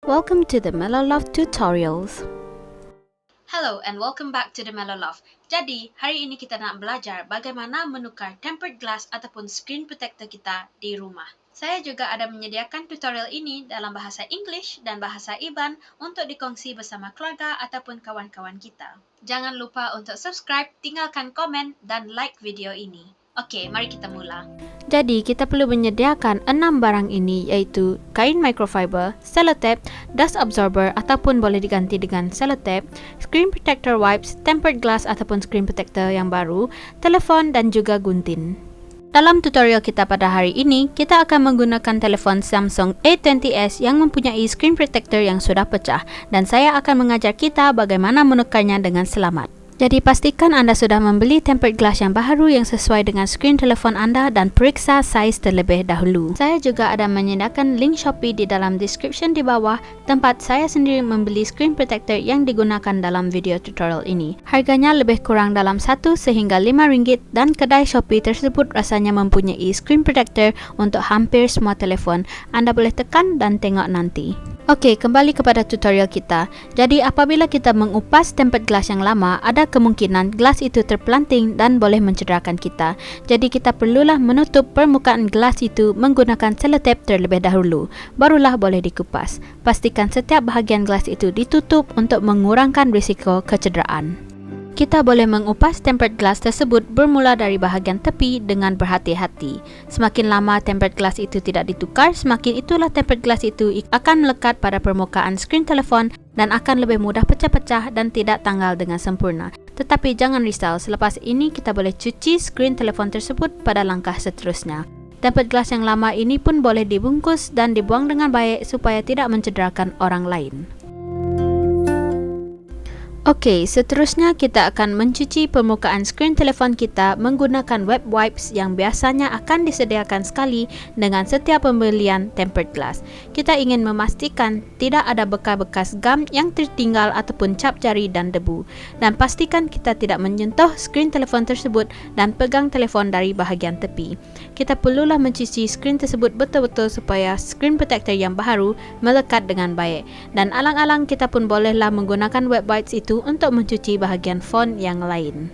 Welcome to the Mellow Love Tutorials. Hello and welcome back to the Mellow Love. Jadi, hari ini kita nak belajar bagaimana menukar tempered glass ataupun screen protector kita di rumah. Saya juga ada menyediakan tutorial ini dalam bahasa English dan bahasa Iban untuk dikongsi bersama keluarga ataupun kawan-kawan kita. Jangan lupa untuk subscribe, tinggalkan komen dan like video ini. Okey, mari kita mula. Jadi, kita perlu menyediakan 6 barang ini, iaitu kain microfiber, sellotape, dust absorber ataupun boleh diganti dengan sellotape, screen protector wipes, tempered glass ataupun screen protector yang baru, telefon dan juga gunting. Dalam tutorial kita pada hari ini, kita akan menggunakan telefon Samsung A20s yang mempunyai screen protector yang sudah pecah, dan saya akan mengajar kita bagaimana menukarnya dengan selamat. Jadi pastikan anda sudah membeli tempered glass yang baru yang sesuai dengan skrin telefon anda dan periksa saiz terlebih dahulu. Saya juga ada menyediakan link Shopee di dalam description di bawah tempat saya sendiri membeli screen protector yang digunakan dalam video tutorial ini. Harganya lebih kurang dalam 1 sehingga 5 ringgit dan kedai Shopee tersebut rasanya mempunyai screen protector untuk hampir semua telefon. Anda boleh tekan dan tengok nanti. Okey, kembali kepada tutorial kita. Jadi apabila kita mengupas tempered glass yang lama, ada kemungkinan glass itu terpelanting dan boleh mencederakan kita. Jadi kita perlulah menutup permukaan glass itu menggunakan sellotape terlebih dahulu. Barulah boleh dikupas. Pastikan setiap bahagian glass itu ditutup untuk mengurangkan risiko kecederaan. Kita boleh mengupas tempered glass tersebut bermula dari bahagian tepi dengan berhati-hati. Semakin lama tempered glass itu tidak ditukar, semakin itulah tempered glass itu akan melekat pada permukaan skrin telefon dan akan lebih mudah pecah-pecah dan tidak tanggal dengan sempurna. Tetapi jangan risau, selepas ini kita boleh cuci skrin telefon tersebut pada langkah seterusnya. Tempered glass yang lama ini pun boleh dibungkus dan dibuang dengan baik supaya tidak mencederakan orang lain. Okey, seterusnya kita akan mencuci permukaan skrin telefon kita menggunakan wet wipes yang biasanya akan disediakan sekali dengan setiap pembelian tempered glass. Kita ingin memastikan tidak ada bekas-bekas gam yang tertinggal ataupun cap jari dan debu. Dan pastikan kita tidak menyentuh skrin telefon tersebut dan pegang telefon dari bahagian tepi. Kita perlulah mencuci skrin tersebut betul-betul supaya skrin protector yang baru melekat dengan baik. Dan alang-alang kita pun bolehlah menggunakan wet wipes itu untuk mencuci bahagian font yang lain.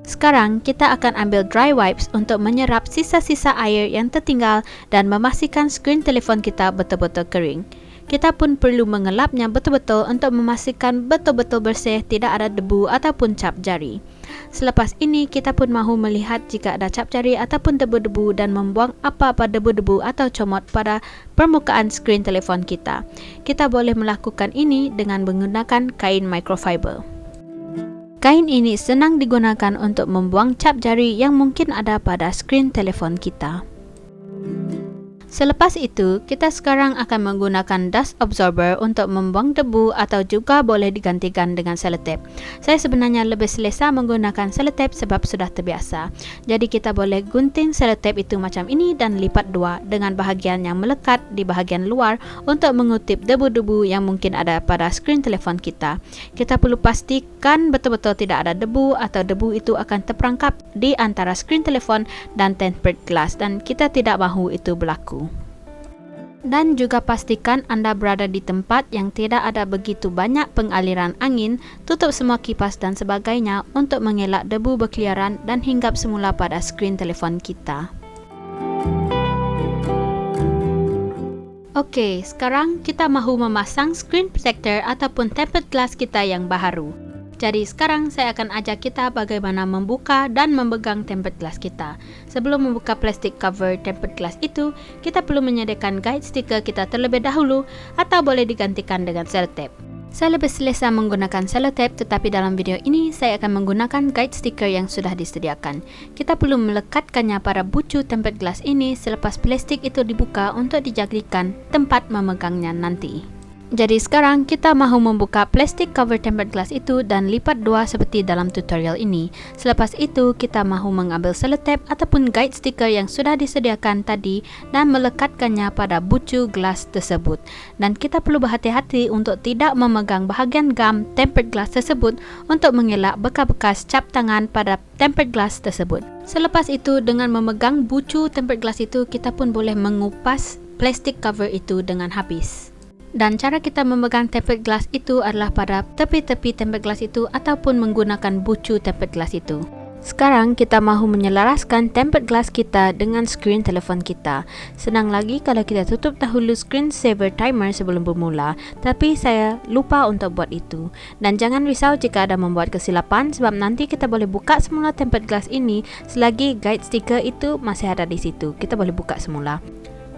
Sekarang kita akan ambil dry wipes untuk menyerap sisa-sisa air yang tertinggal dan memastikan skrin telefon kita betul-betul kering. Kita pun perlu mengelapnya betul-betul untuk memastikan betul-betul bersih, tidak ada debu ataupun cap jari. Selepas ini, kita pun mahu melihat jika ada cap jari ataupun debu-debu dan membuang apa-apa debu-debu atau comot pada permukaan skrin telefon kita. Kita boleh melakukan ini dengan menggunakan kain microfiber. Kain ini senang digunakan untuk membuang cap jari yang mungkin ada pada skrin telefon kita. Selepas itu, kita sekarang akan menggunakan dust absorber untuk membuang debu atau juga boleh digantikan dengan sellotape. Saya sebenarnya lebih selesa menggunakan sellotape sebab sudah terbiasa. Jadi kita boleh gunting sellotape itu macam ini dan lipat dua dengan bahagian yang melekat di bahagian luar untuk mengutip debu-debu yang mungkin ada pada skrin telefon kita. Kita perlu pastikan betul-betul tidak ada debu atau debu itu akan terperangkap di antara skrin telefon dan tempered glass dan kita tidak mahu itu berlaku. Dan juga pastikan anda berada di tempat yang tidak ada begitu banyak pengaliran angin, tutup semua kipas dan sebagainya untuk mengelak debu berkeliaran dan hinggap semula pada skrin telefon kita. Okey, sekarang kita mahu memasang screen protector ataupun tempered glass kita yang baharu. Jadi sekarang saya akan ajak kita bagaimana membuka dan memegang tempered glass kita. Sebelum membuka plastik cover tempered glass itu, kita perlu menyediakan guide stiker kita terlebih dahulu atau boleh digantikan dengan sellotape. Saya lebih selesa menggunakan sellotape, tetapi dalam video ini saya akan menggunakan guide stiker yang sudah disediakan. Kita perlu melekatkannya pada bucu tempered glass ini selepas plastik itu dibuka untuk dijadikan tempat memegangnya nanti. Jadi sekarang kita mahu membuka plastik cover tempered glass itu dan lipat dua seperti dalam tutorial ini. Selepas itu kita mahu mengambil selotep ataupun guide stiker yang sudah disediakan tadi dan melekatkannya pada bucu gelas tersebut. Dan kita perlu berhati-hati untuk tidak memegang bahagian gam tempered glass tersebut untuk mengelak bekas-bekas cap tangan pada tempered glass tersebut. Selepas itu dengan memegang bucu tempered glass itu kita pun boleh mengupas plastik cover itu dengan habis. Dan cara kita memegang tempered glass itu adalah pada tepi-tepi tempered glass itu ataupun menggunakan bucu tempered glass itu. Sekarang kita mahu menyelaraskan tempered glass kita dengan skrin telefon kita. Senang lagi kalau kita tutup dahulu screen saver timer sebelum bermula, tapi saya lupa untuk buat itu. Dan jangan risau jika ada membuat kesilapan sebab nanti kita boleh buka semula tempered glass ini selagi guide stiker itu masih ada di situ. Kita boleh buka semula.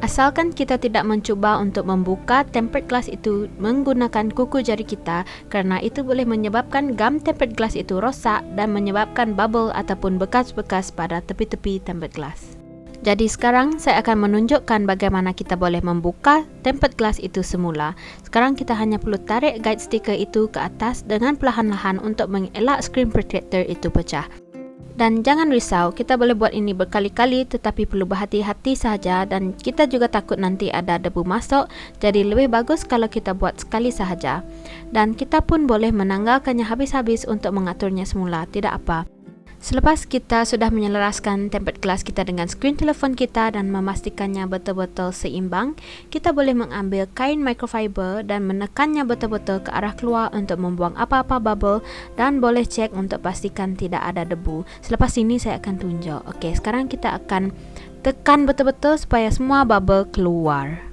Asalkan kita tidak mencuba untuk membuka tempered glass itu menggunakan kuku jari kita, kerana itu boleh menyebabkan gam tempered glass itu rosak dan menyebabkan bubble ataupun bekas-bekas pada tepi-tepi tempered glass. Jadi sekarang saya akan menunjukkan bagaimana kita boleh membuka tempered glass itu semula. Sekarang kita hanya perlu tarik guide stiker itu ke atas dengan perlahan-lahan untuk mengelak screen protector itu pecah. Dan jangan risau, kita boleh buat ini berkali-kali tetapi perlu berhati-hati sahaja dan kita juga takut nanti ada debu masuk, jadi lebih bagus kalau kita buat sekali sahaja. Dan kita pun boleh menanggalkannya habis-habis untuk mengaturnya semula, tidak apa. Selepas kita sudah menyelaraskan tempered glass kita dengan skrin telefon kita dan memastikannya betul-betul seimbang, kita boleh mengambil kain microfiber dan menekannya betul-betul ke arah keluar untuk membuang apa-apa bubble dan boleh cek untuk pastikan tidak ada debu. Selepas ini saya akan tunjuk. Okey, sekarang kita akan tekan betul-betul supaya semua bubble keluar.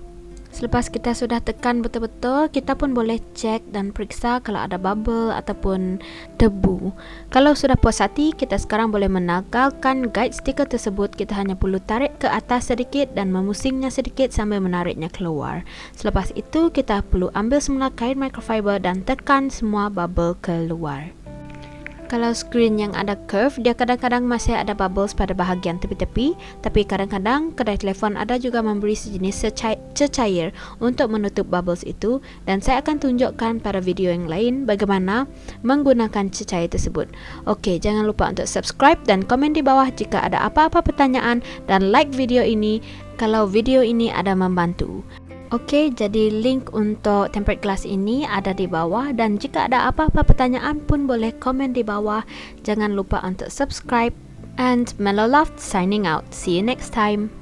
Selepas kita sudah tekan betul-betul, kita pun boleh cek dan periksa kalau ada bubble ataupun debu. Kalau sudah puas hati, kita sekarang boleh menanggalkan guide stiker tersebut. Kita hanya perlu tarik ke atas sedikit dan memusingnya sedikit sambil menariknya keluar. Selepas itu, kita perlu ambil semula kain microfiber dan tekan semua bubble keluar. Kalau skrin yang ada curve, dia kadang-kadang masih ada bubbles pada bahagian tepi-tepi, tapi kadang-kadang kedai telefon ada juga memberi sejenis cecair untuk menutup bubbles itu, dan saya akan tunjukkan pada video yang lain bagaimana menggunakan cecair tersebut. Okey, jangan lupa untuk subscribe dan komen di bawah jika ada apa-apa pertanyaan dan like video ini kalau video ini ada membantu. Okey, jadi link untuk tempered glass ini ada di bawah dan jika ada apa-apa pertanyaan pun boleh komen di bawah. Jangan lupa untuk subscribe and Mellow Loft signing out. See you next time.